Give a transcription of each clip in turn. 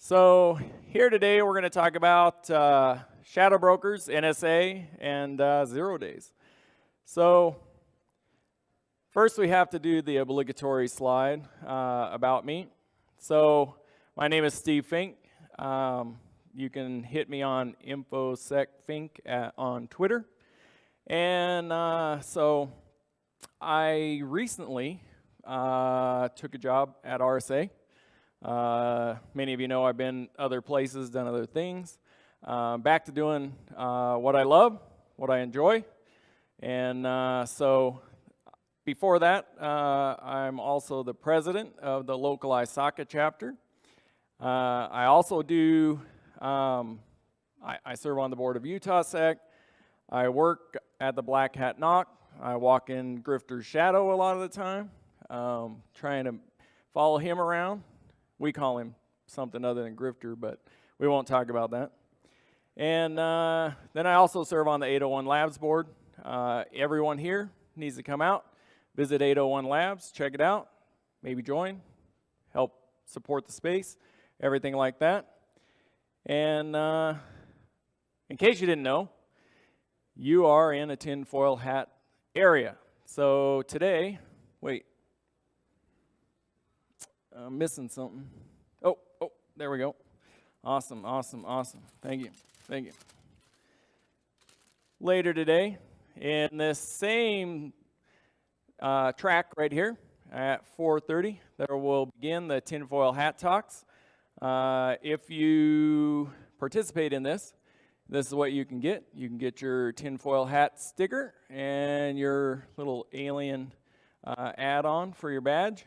So here today we're going to talk about Shadowbrokers, NSA, and 0 days. So first we have to do the obligatory slide about me. So my name is Steve Fink. You can hit me on InfoSecFink on Twitter. And so I recently took a job at RSA. Many of you know I've been other places, done other things. Back to doing what I love, what I enjoy. And so before that, I'm also the president of the local ISACA chapter. I also do, I serve on the board of UtahSec. I work at the Black Hat Knock. I walk in Grifter's shadow a lot of the time, trying to follow him around. We call him something other than Grifter, but we won't talk about that. And then I also serve on the 801 Labs board. Everyone here needs to come out, visit 801 Labs, check it out, maybe join, help support the space, everything like that. And in case you didn't know, you are in a tinfoil hat area. So today, wait. I'm missing something. Oh, there we go. Awesome. Thank you. Later today, in this same track right here at 4:30, there will begin the Tinfoil Hat Talks. If you participate in this is what you can get. You can get your tinfoil hat sticker and your little alien add-on for your badge.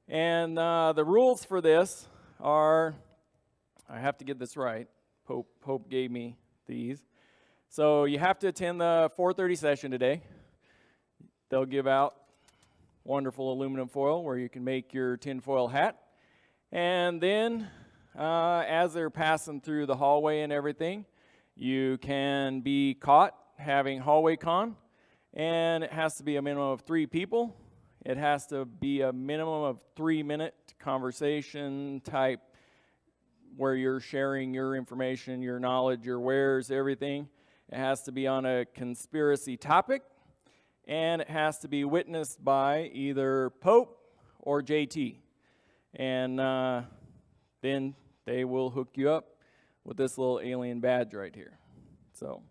And the rules for this are, I have to get this right, Pope gave me these. So you have to attend the 4:30 session today. They'll give out wonderful aluminum foil where you can make your tinfoil hat. And then as they're passing through the hallway and everything, you can be caught having hallway con, and it has to be a minimum of 3 people. It has to be a minimum of 3-minute conversation type where you're sharing your information, your knowledge, your wares, everything. It has to be on a conspiracy topic, and it has to be witnessed by either Pope or JT. And then they will hook you up with this little alien badge right here. So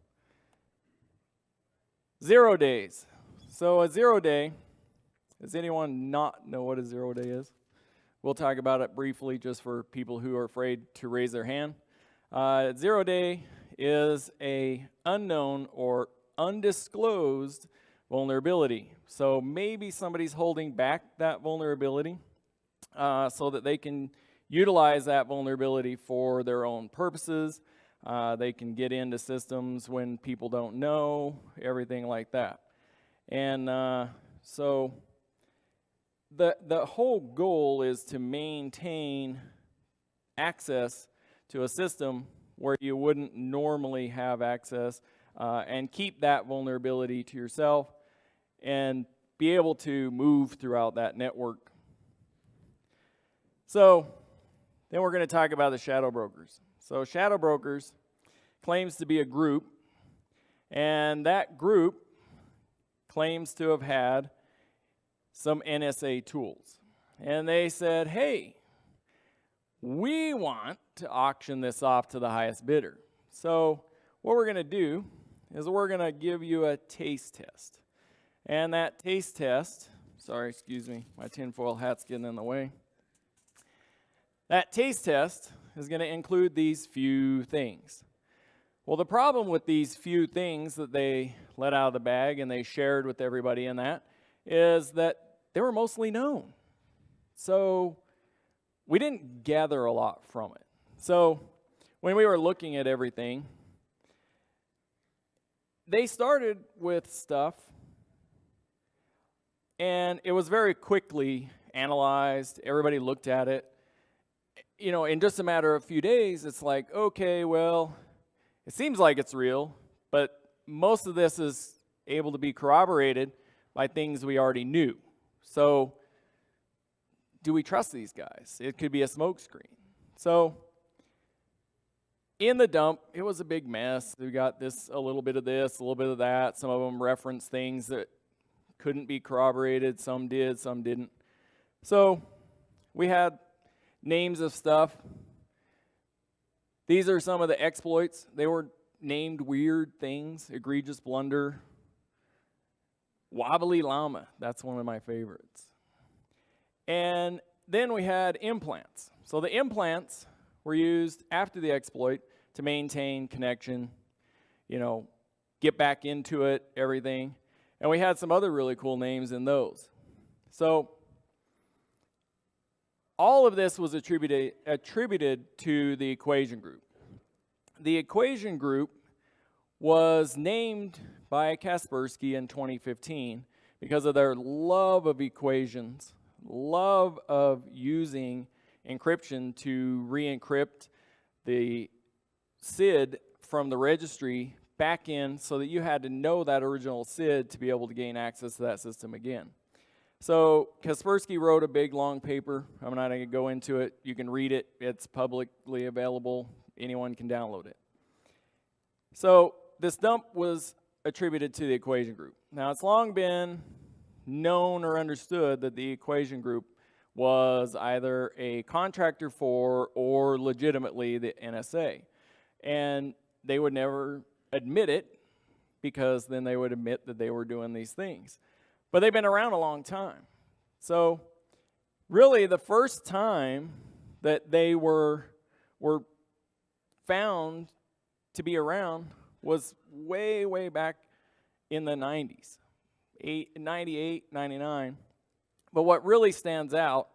0 days. So a 0 day, does anyone not know what a 0 day is? We'll talk about it briefly just for people who are afraid to raise their hand. 0 day is a unknown or undisclosed vulnerability. So maybe somebody's holding back that vulnerability so that they can utilize that vulnerability for their own purposes. They can get into systems when people don't know, everything like that. And so the whole goal is to maintain access to a system where you wouldn't normally have access and keep that vulnerability to yourself and be able to move throughout that network. So then we're going to talk about the Shadowbrokers. So Shadowbrokers claims to be a group, and that group claims to have had some NSA tools. And they said, hey, we want to auction this off to the highest bidder. So what we're going to do is we're going to give you a taste test. And that taste test, sorry, excuse me, my tinfoil hat's getting in the way. That taste test is going to include these few things. Well, the problem with these few things that they let out of the bag and they shared with everybody in that is that they were mostly known. So we didn't gather a lot from it. So when we were looking at everything, they started with stuff and it was very quickly analyzed. Everybody looked at it. You know, in just a matter of a few days, it's like, okay, well, it seems like it's real, but most of this is able to be corroborated by things we already knew. So do we trust these guys? It could be a smokescreen. So in the dump, it was a big mess. We got a little bit of this, a little bit of that. Some of them referenced things that couldn't be corroborated. Some did, some didn't. So we had names of stuff. These are some of the exploits. They were named weird things: egregious blunder, wobbly llama. That's one of my favorites. And then we had implants. So the implants were used after the exploit to maintain connection, get back into it, everything. And we had some other really cool names in those. So all of this was attributed to the equation group. The equation group was named by Kaspersky in 2015 because of their love of equations, love of using encryption to re-encrypt the SID from the registry back in, so that you had to know that original SID to be able to gain access to that system again. So Kaspersky wrote a big long paper. I'm not going to go into it. You can read it. It's publicly available. Anyone can download it. So this dump was attributed to the equation group. Now, it's long been known or understood that the equation group was either a contractor for or legitimately the NSA. And they would never admit it, because then they would admit that they were doing these things. But they've been around a long time. So really the first time that they were found to be around was way, way back in the 90s, 98, 99. But what really stands out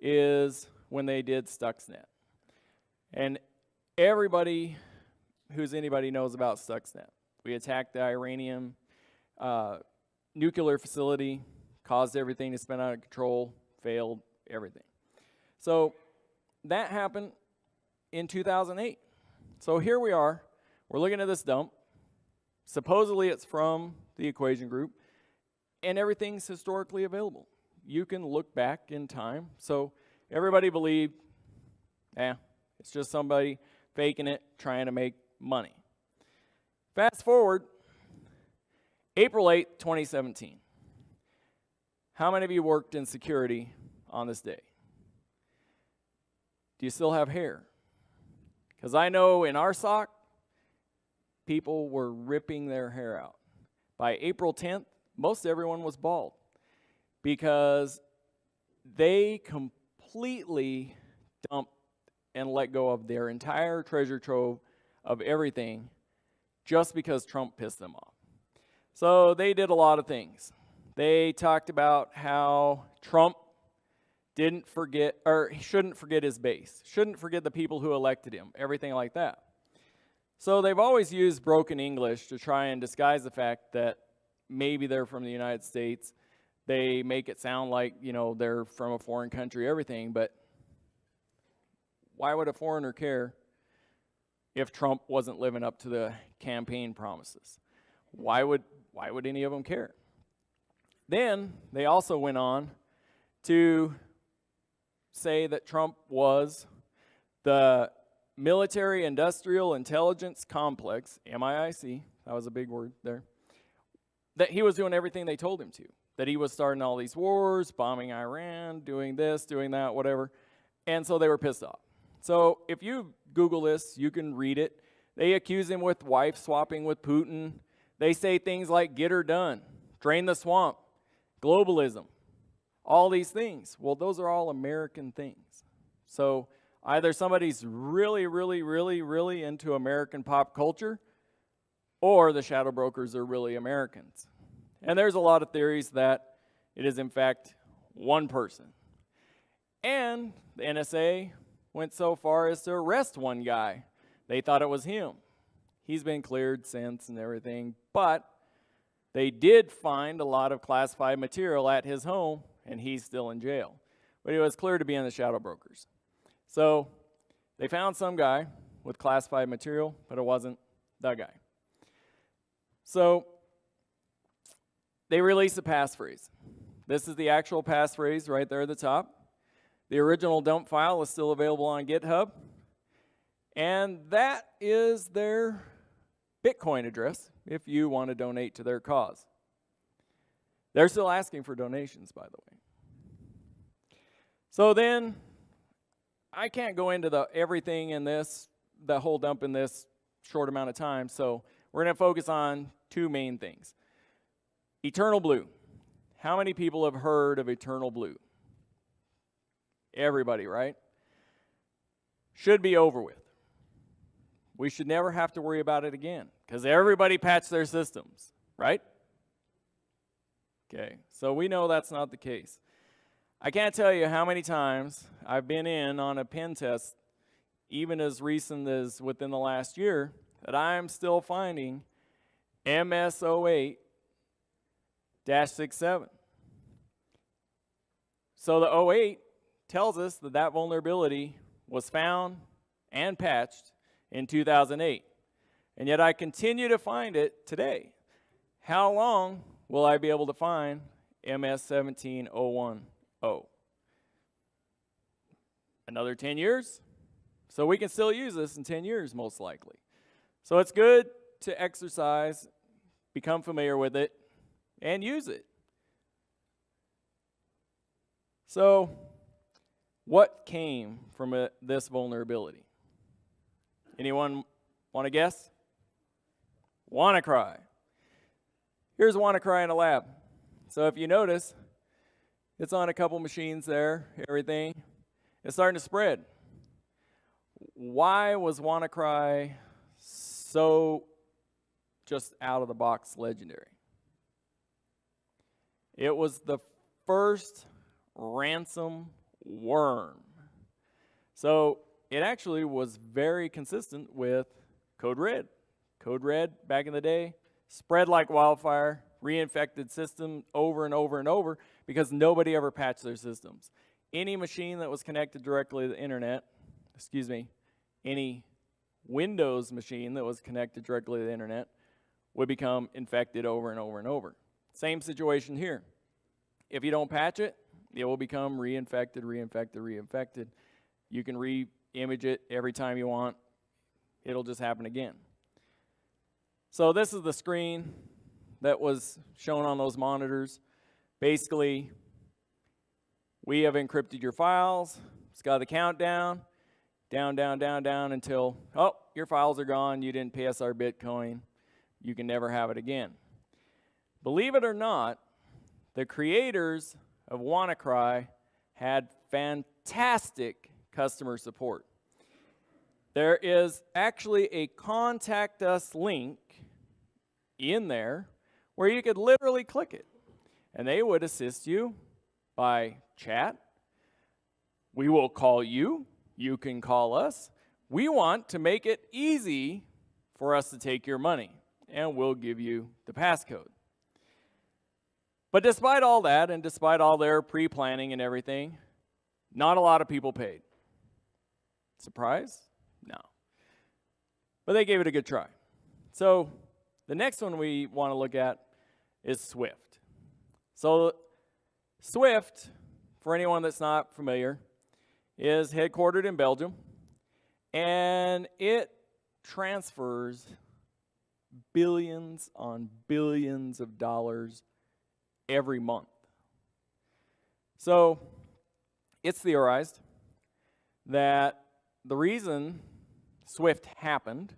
is when they did Stuxnet. And anybody knows about Stuxnet. We attacked the Iranian nuclear facility, caused everything to spin out of control, failed, everything. So that happened in 2008. So here we are. We're looking at this dump. Supposedly it's from the equation group, and everything's historically available. You can look back in time. So everybody believed, it's just somebody faking it, trying to make money. Fast forward, April 8th, 2017. How many of you worked in security on this day? Do you still have hair? Because I know in our SOC, people were ripping their hair out. By April 10th, most everyone was bald, because they completely dumped and let go of their entire treasure trove of everything just because Trump pissed them off. So they did a lot of things. They talked about how Trump didn't forget, or he shouldn't forget his base, shouldn't forget the people who elected him, everything like that. So they've always used broken English to try and disguise the fact that maybe they're from the United States. They make it sound like, they're from a foreign country, everything, but why would a foreigner care if Trump wasn't living up to the campaign promises? Why would any of them care? Then they also went on to say that Trump was the Military Industrial Intelligence Complex, MIIC, that was a big word there, that he was doing everything they told him to, that he was starting all these wars, bombing Iran, doing this, doing that, whatever, and so they were pissed off. So if you Google this, you can read it. They accuse him with wife swapping with Putin. They say things like get her done, drain the swamp, globalism, all these things. Well, those are all American things. So either somebody's really, really, really, really into American pop culture, or the Shadowbrokers are really Americans. And there's a lot of theories that it is, in fact, one person. And the NSA went so far as to arrest one guy. They thought it was him. He's been cleared since and everything, but they did find a lot of classified material at his home, and he's still in jail. But it was clear to be in the Shadowbrokers. So they found some guy with classified material, but it wasn't the guy. So they released a passphrase. This is the actual passphrase right there at the top. The original dump file is still available on GitHub. And that is their Bitcoin address if you want to donate to their cause. They're still asking for donations, by the way. So then, I can't go into everything in this, the whole dump in this short amount of time, so we're going to focus on two main things. Eternal Blue. How many people have heard of Eternal Blue? Everybody, right? Should be over with. We should never have to worry about it again, because everybody patched their systems, right? Okay, so we know that's not the case. I can't tell you how many times I've been in on a pen test, even as recent as within the last year, that I'm still finding MS08-67. So the 08 tells us that that vulnerability was found and patched in 2008. And yet I continue to find it today. How long will I be able to find MS17010? Another 10 years? So we can still use this in 10 years, most likely. So it's good to exercise, become familiar with it, and use it. So what came from this vulnerability? Anyone want to guess? WannaCry. Here's WannaCry in a lab. So if you notice, it's on a couple machines there, everything. It's starting to spread. Why was WannaCry so just out of the box legendary? It was the first ransom worm. So it actually was very consistent with Code Red. Code Red, back in the day, spread like wildfire, reinfected system over and over and over because nobody ever patched their systems. Any machine that was connected directly to the internet, any Windows machine that was connected directly to the internet would become infected over and over and over. Same situation here. If you don't patch it, it will become reinfected, reinfected, reinfected. You can re-image it every time you want. It'll just happen again. So this is the screen that was shown on those monitors. Basically, we have encrypted your files. It's got the countdown, down, down, down, down until, oh, your files are gone. You didn't pay us our Bitcoin. You can never have it again. Believe it or not, the creators of WannaCry had fantastic customer support. There is actually a contact us link in there where you could literally click it, and they would assist you by chat. We will call you. You can call us. We want to make it easy for us to take your money, and we'll give you the passcode. But despite all that, and despite all their pre-planning and everything, not a lot of people paid. Surprise? No. But they gave it a good try. So the next one we want to look at is Swift. So Swift, for anyone that's not familiar, is headquartered in Belgium, and it transfers billions on billions of dollars every month. So it's theorized that the reason Swift happened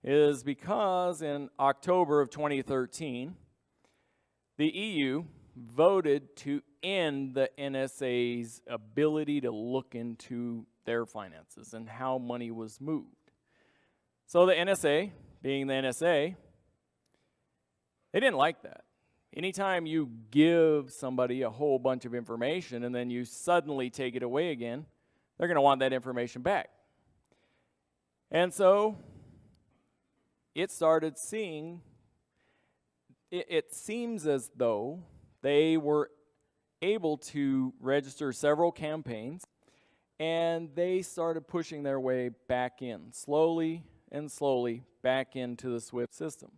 is because in October of 2013, the EU voted to end the NSA's ability to look into their finances and how money was moved. So the NSA, being the NSA, they didn't like that. Anytime you give somebody a whole bunch of information and then you suddenly take it away again, they're going to want that information back. And so it started seeing, it seems as though they were able to register several campaigns, and they started pushing their way back in, slowly and slowly back into the Swift system.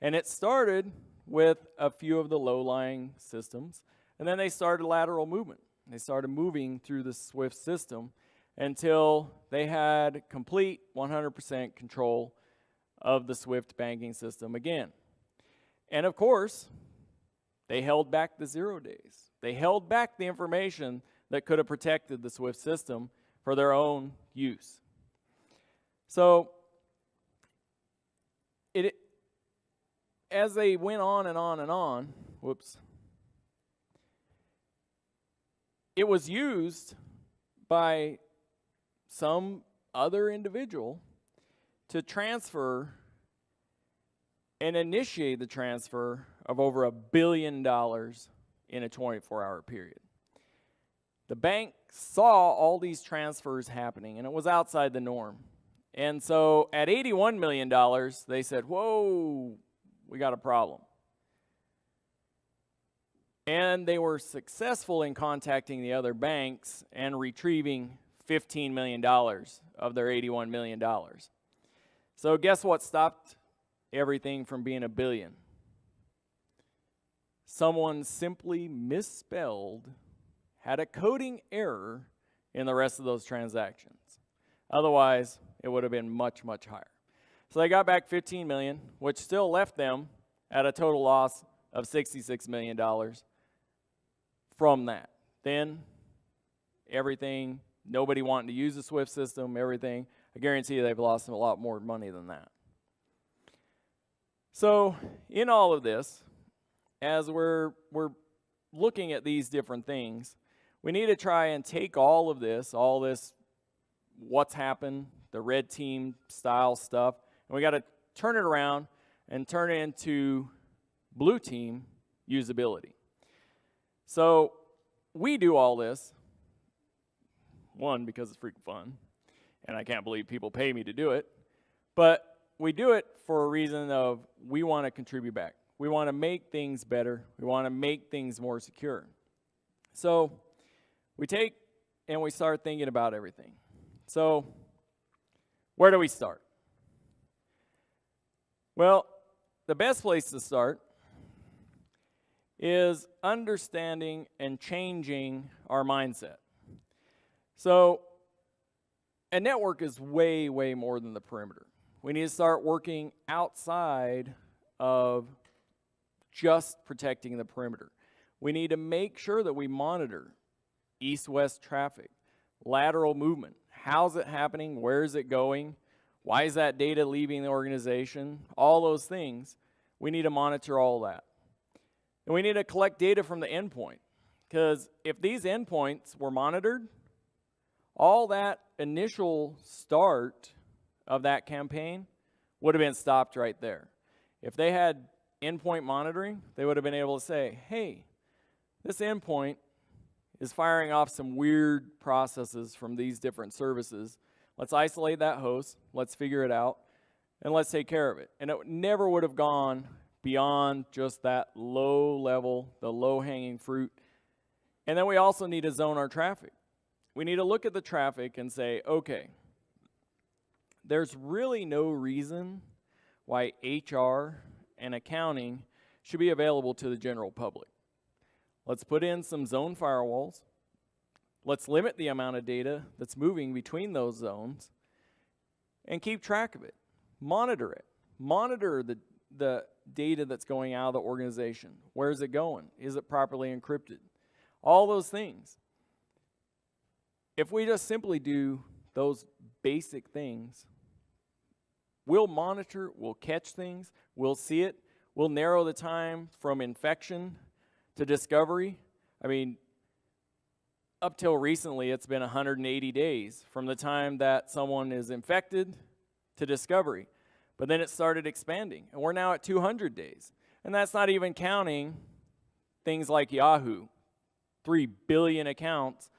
And it started with a few of the low-lying systems, and then they started lateral movement. They started moving through the Swift system, until they had complete 100% control of the SWIFT banking system again. And of course, they held back the 0 days. They held back the information that could have protected the SWIFT system for their own use. So, as they went on and on and on, it was used by some other individual to transfer and initiate the transfer of over $1 billion in a 24-hour period. The bank saw all these transfers happening, and it was outside the norm. And so at $81 million, they said, whoa, we got a problem. And they were successful in contacting the other banks and retrieving $15 million of their $81 million. So guess what stopped everything from being $1 billion? Someone simply misspelled, had a coding error in the rest of those transactions. Otherwise, it would have been much, much higher. So they got back $15 million, which still left them at a total loss of $66 million from that. Then everything, nobody wanting to use the SWIFT system, everything, I guarantee you they've lost a lot more money than that. So in all of this, as we're looking at these different things, we need to try and take all this, what's happened, the red team style stuff, and we got to turn it around and turn it into blue team usability. So we do all this, one, because it's freaking fun, and I can't believe people pay me to do it, but we do it for a reason of we want to contribute back. We want to make things better. We want to make things more secure. So we take and we start thinking about everything. So where do we start? Well, the best place to start is understanding and changing our mindset. So a network is way, way more than the perimeter. We need to start working outside of just protecting the perimeter. We need to make sure that we monitor east-west traffic, lateral movement. How's it happening? Where is it going? Why is that data leaving the organization? All those things, we need to monitor all that. And we need to collect data from the endpoint, because if these endpoints were monitored, all that initial start of that campaign would have been stopped right there. If they had endpoint monitoring, they would have been able to say, hey, this endpoint is firing off some weird processes from these different services. Let's isolate that host, let's figure it out, and let's take care of it. And it never would have gone beyond just that low level, the low-hanging fruit. And then we also need to zone our traffic. We need to look at the traffic and say, okay, there's really no reason why HR and accounting should be available to the general public. Let's put in some zone firewalls. Let's limit the amount of data that's moving between those zones and keep track of it. Monitor it. Monitor the data that's going out of the organization. Where is it going? Is it properly encrypted? All those things. If we just simply do those basic things, we'll monitor, we'll catch things, we'll see it, we'll narrow the time from infection to discovery. I mean, up till recently, it's been 180 days from the time that someone is infected to discovery. But then it started expanding, and we're now at 200 days. And that's not even counting things like Yahoo. 3 billion accounts.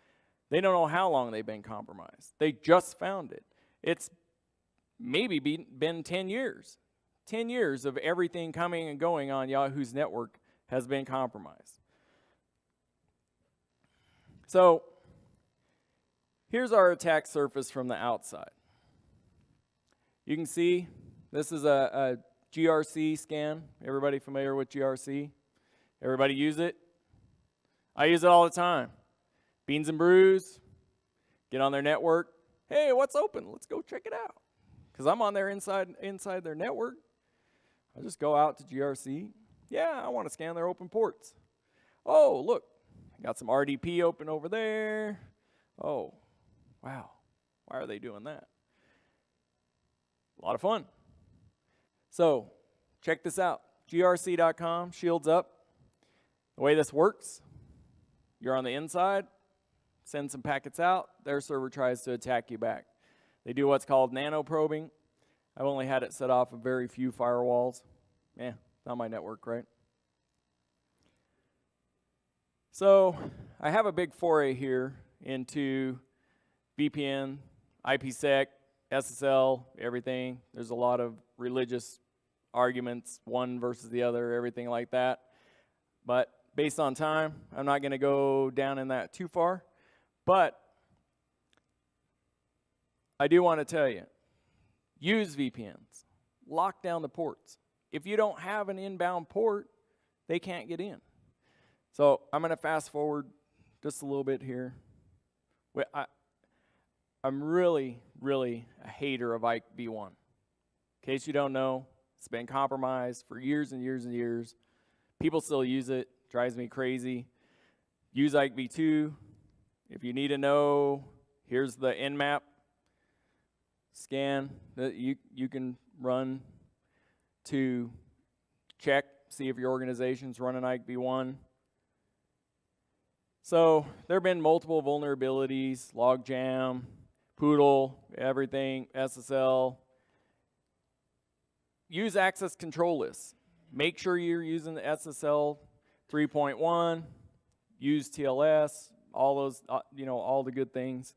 They don't know how long they've been compromised. They just found it. It's maybe been 10 years. 10 years of everything coming and going on Yahoo's network has been compromised. So here's our attack surface from the outside. You can see this is a GRC scan. Everybody familiar with GRC? Everybody use it? I use it all the time. Beans and brews, Get on their network. Hey, what's open? Let's go check it out. Because I'm on there inside their network. I just go out to GRC. Yeah, I want to scan their open ports. Oh, look, I got some RDP open over there. Oh, wow. Why are they doing that? A lot of fun. So, check this out. grc.com, shields up. The way this works, you're on the inside, send some packets out, their server tries to attack you back. They do what's called nano probing. I've only had it set off of very few firewalls. Not my network, right? So I have a big foray here into VPN, IPsec, SSL, everything. There's a lot of religious arguments, one versus the other, everything like that. But based on time, I'm not going to go down in that too far. But I do want to tell you, use VPNs. Lock down the ports. If you don't have an inbound port, they can't get in. So I'm going to fast forward just a little bit here. I'm really, really a hater of Ike v1. In case you don't know, it's been compromised for years and years and years. People still use it. Drives me crazy. Use Ike v2. If you need to know, here's the Nmap scan that you can run to check, see if your organization's running Ike v1. So there have been multiple vulnerabilities, logjam, Poodle, everything, SSL. Use access control lists. Make sure you're using the SSL 3.1. Use TLS. All those, all the good things.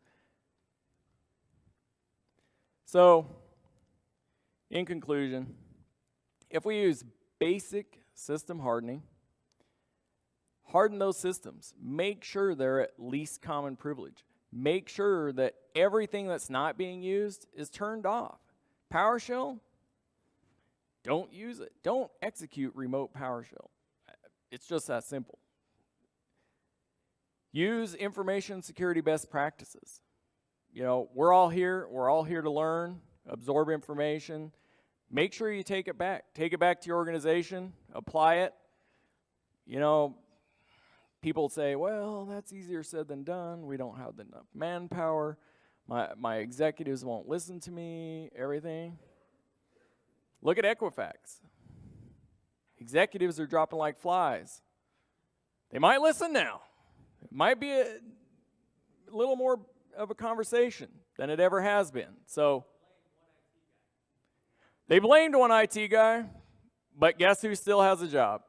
So, in conclusion, if we use basic system hardening, harden those systems. Make sure they're at least common privilege. Make sure that everything that's not being used is turned off. PowerShell, don't use it. Don't execute remote PowerShell. It's just that simple. Use information security best practices. We're all here to learn, absorb information. Make sure you take it back. Take it back to your organization, apply it. People say, well, that's easier said than done. We don't have enough manpower. My executives won't listen to me, everything. Look at Equifax. Executives are dropping like flies. They might listen now. It might be a little more of a conversation than it ever has been. So they blamed one IT guy, but guess who still has a job?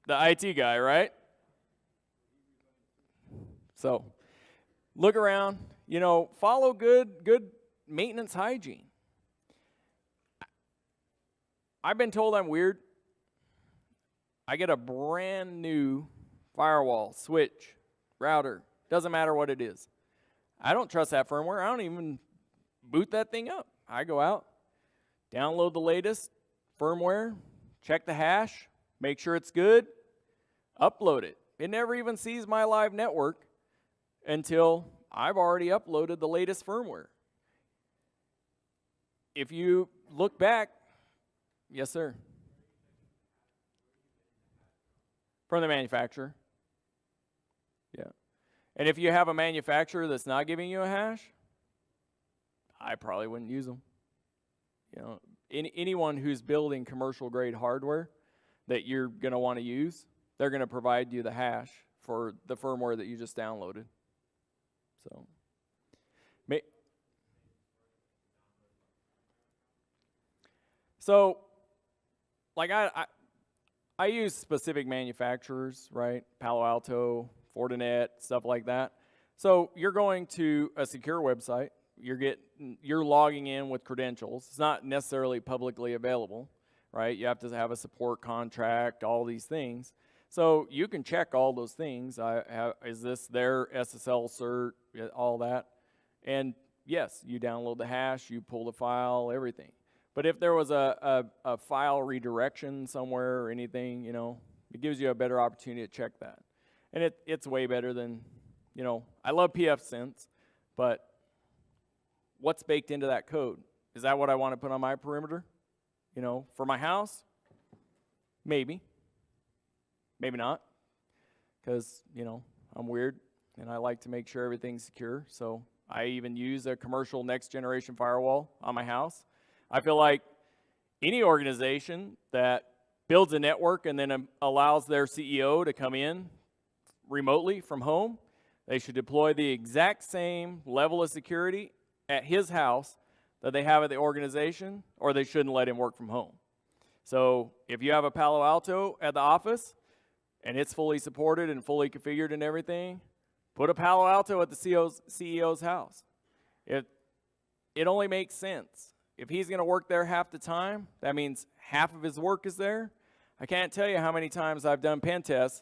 The IT guy, right? So look around, follow good maintenance hygiene. I've been told I'm weird. I get a brand new firewall, switch, router, doesn't matter what it is. I don't trust that firmware. I don't even boot that thing up. I go out, download the latest firmware, check the hash, make sure it's good, upload it. It never even sees my live network until I've already uploaded the latest firmware. If you look back, yes, sir. From the manufacturer. Yeah. And if you have a manufacturer that's not giving you a hash, I probably wouldn't use them. Anyone who's building commercial grade hardware that you're going to want to use, they're going to provide you the hash for the firmware that you just downloaded. So, like I use specific manufacturers, right? Palo Alto, Fortinet, stuff like that. So you're going to a secure website. You're logging in with credentials. It's not necessarily publicly available, right? You have to have a support contract, all these things. So you can check all those things. Is this their SSL cert, all that? And yes, you download the hash, you pull the file, everything. But if there was a file redirection somewhere or anything, it gives you a better opportunity to check that. And it's way better than, I love pfSense, But what's baked into that code? Is that what I want to put on my perimeter? You know, for my house? Maybe. Maybe not. Because, you know, I'm weird and I like to make sure everything's secure. So I even use a commercial next generation firewall on my house. I feel like any organization that builds a network and then allows their CEO to come in remotely from home, they should deploy the exact same level of security at his house that they have at the organization, or they shouldn't let him work from home. So if you have a Palo Alto at the office and it's fully supported and fully configured and everything, put a Palo Alto at the CEO's house. It only makes sense. If he's going to work there half the time, that means half of his work is there. I can't tell you how many times I've done pen tests.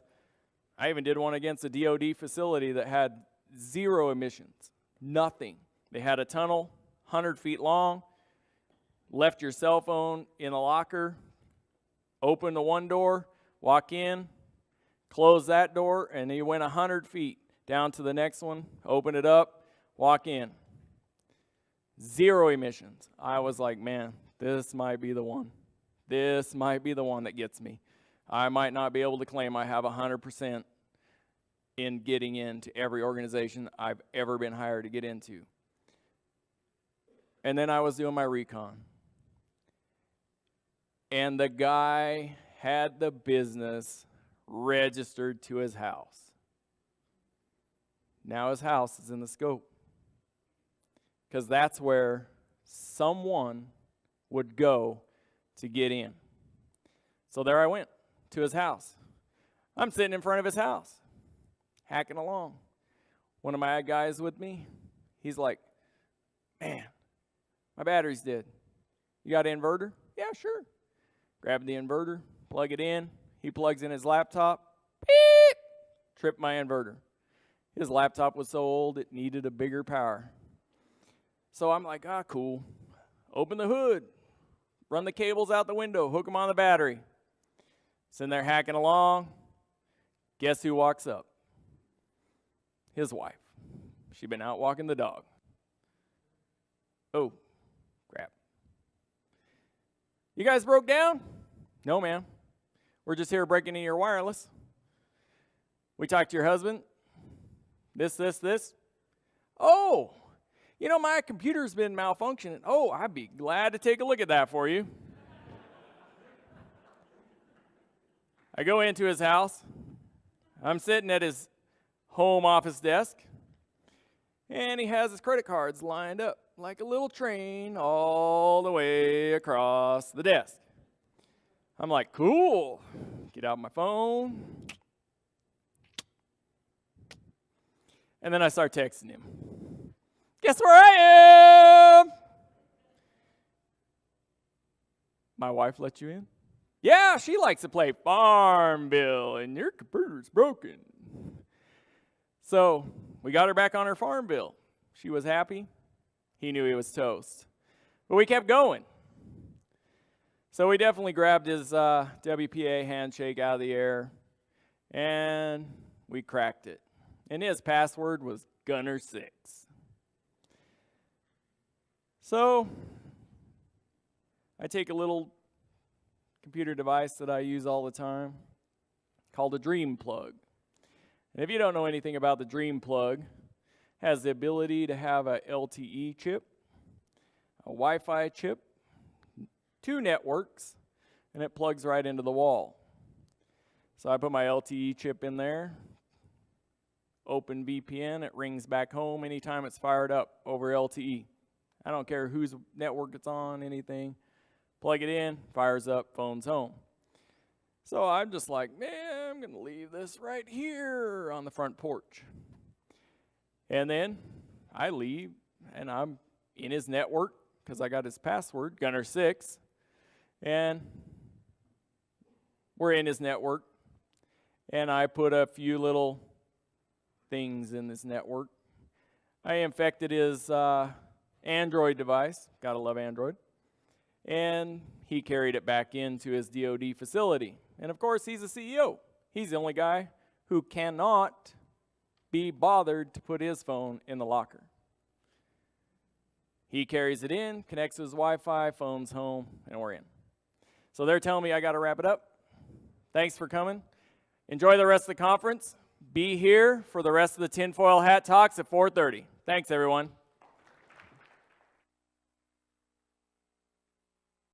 I even did one against a DoD facility that had 0 emissions, nothing. They had a tunnel, 100 feet long, left your cell phone in a locker, open the one door, walk in, close that door, and you went 100 feet down to the next one, open it up, walk in. 0 emissions. I was like, man, this might be the one. This might be the one that gets me. I might not be able to claim I have 100% in getting into every organization I've ever been hired to get into. And then I was doing my recon. And the guy had the business registered to his house. Now his house is in the scope. Because that's where someone would go to get in. So there I went to his house. I'm sitting in front of his house, hacking along. One of my guys with me, he's like, man, my battery's dead. You got an inverter? Yeah, sure. Grab the inverter, plug it in. He plugs in his laptop. Beep! Tripped my inverter. His laptop was so old it needed a bigger power. So I'm like, cool. Open the hood. Run the cables out the window. Hook them on the battery. Sitting there hacking along. Guess who walks up? His wife. She'd been out walking the dog. Oh, crap. You guys broke down? No, ma'am. We're just here breaking in your wireless. We talked to your husband. This. Oh, you know, my computer's been malfunctioning. Oh, I'd be glad to take a look at that for you. I go into his house. I'm sitting at his home office desk, and he has his credit cards lined up like a little train all the way across the desk. I'm like, cool. Get out my phone. And then I start texting him. Guess where I am? My wife let you in? Yeah, she likes to play Farmville, and your computer's broken. So we got her back on her Farmville. She was happy. He knew he was toast. But we kept going. So we definitely grabbed his WPA handshake out of the air, and we cracked it. And his password was Gunner6. So I take a little computer device that I use all the time called a Dream Plug. And if you don't know anything about the Dream Plug, it has the ability to have a LTE chip, a Wi-Fi chip, 2 networks, and it plugs right into the wall. So I put my LTE chip in there, open VPN, it rings back home anytime it's fired up over LTE. I don't care whose network it's on, anything. Plug it in, fires up, phone's home. So I'm just like, man, I'm going to leave this right here on the front porch. And then I leave, and I'm in his network because I got his password, Gunner6. And we're in his network. And I put a few little things in this network. I infected his Android device. Gotta love Android. And he carried it back into his DoD facility. And of course, he's a CEO. He's the only guy who cannot be bothered to put his phone in the locker. He carries it in, connects to his Wi-Fi, phone's home, and we're in. So they're telling me I got to wrap it up. Thanks for coming. Enjoy the rest of the conference. Be here for the rest of the tinfoil hat talks at 4:30. Thanks, everyone.